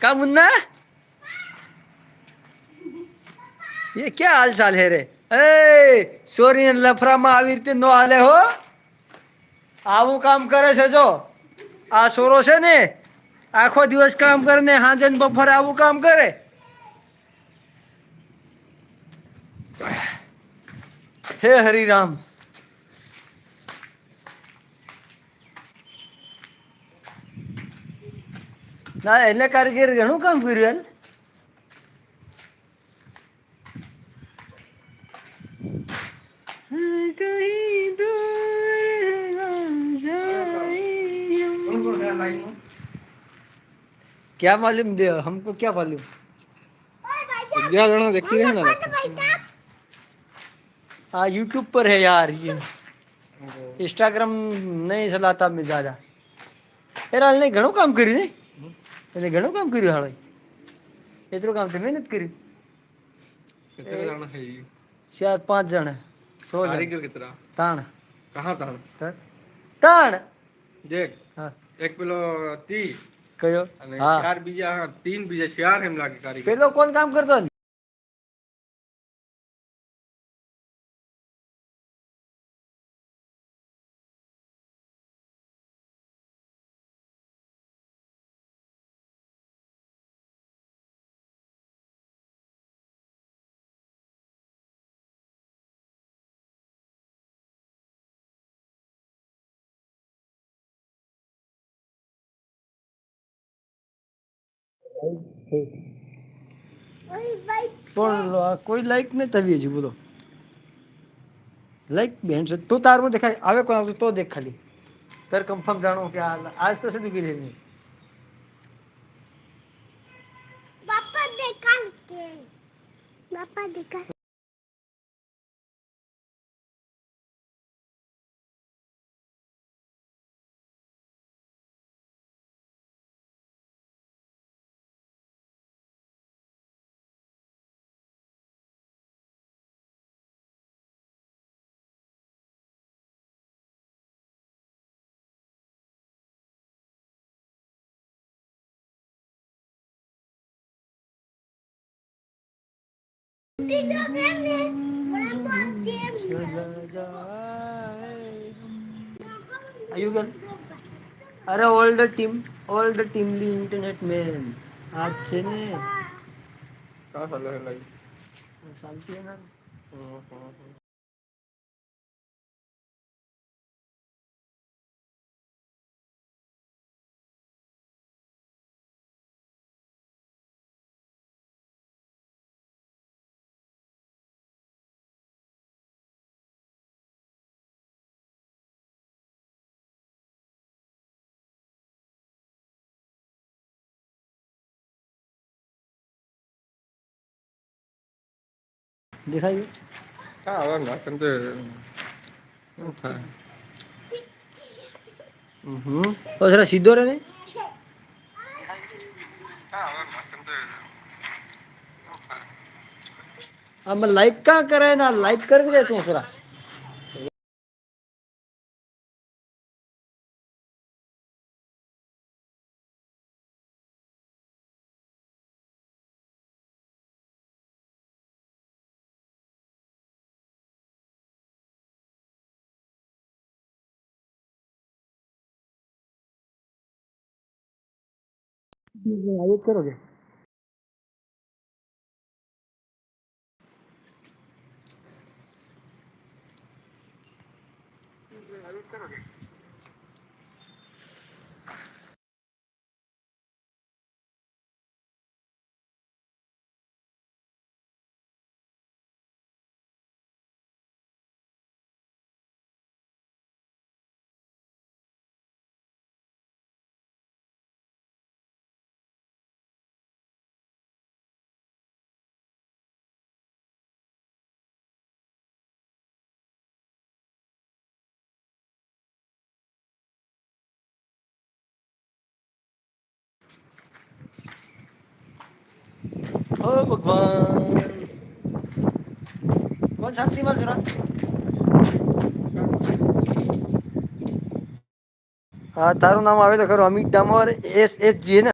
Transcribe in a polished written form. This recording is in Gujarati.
का मुन्ना ये क्या हाल चाल है रे ए સોરી લફરામાં આવી રીતે નો હાલે હો આવું કામ કરે છે જો આ સોરો છે ને આખો દિવસ કામ કરે ને હાંજે બપોરે આવું કામ કરે હે હરિરામ ના એટલે કારીગર ઘણું કામ કર્યું कहीं दूर न जाए क्या मालूम दे हमको क्या मालूम ग्यारह जना देखी रहे ना हाँ यूट्यूब पर है यार ये इंस्टाग्राम नहीं चलाता मैं ज्यादा यार हाल ने घणું કામ કર્યું ને એને ઘણું કામ કર્યું હાલે એટલું કામ તો મહેનત કરી कितने जना है ये 4-5 જણા 100 कारीगर कितना તાણ कहाँ था તાણ देख હા एक किलो 30 કયો અને હા ચાર બીજા 3 બીજા 4 એમ લાગે કારીગર પેલો કોણ કામ કરતો પણ કોઈ લાઈક નહીં થવી હજી બોલો લાઈક બેન છે તો તારમાં દેખાય આવે કોઈ આવતું તો દેખ ખાલી તાર કન્ફર્મ જાણો કે આજ તો સુધી કીધી નહીં બાપા દેખાય કે બાપા દેખાય આયુ ગન અરે ઓલ ધ ટીમલી ઇન્ટરનેટ મેન આજ છે ને कहाँ साल है लगी શાંતિ ના દેખાય कहाँ आवाज ना सुनते था તો જરા સીધો રહે ને कहाँ आवाज ना सुनते આમાં લાઈક કા કરે ના લાઈક કરી દે તું જરા આયુ કરો કે ઓ ભગવાન કોણ શાંતિમાં જરા હા તારું નામ આવે તો ખરું અમિત ડામોર એસ જી ને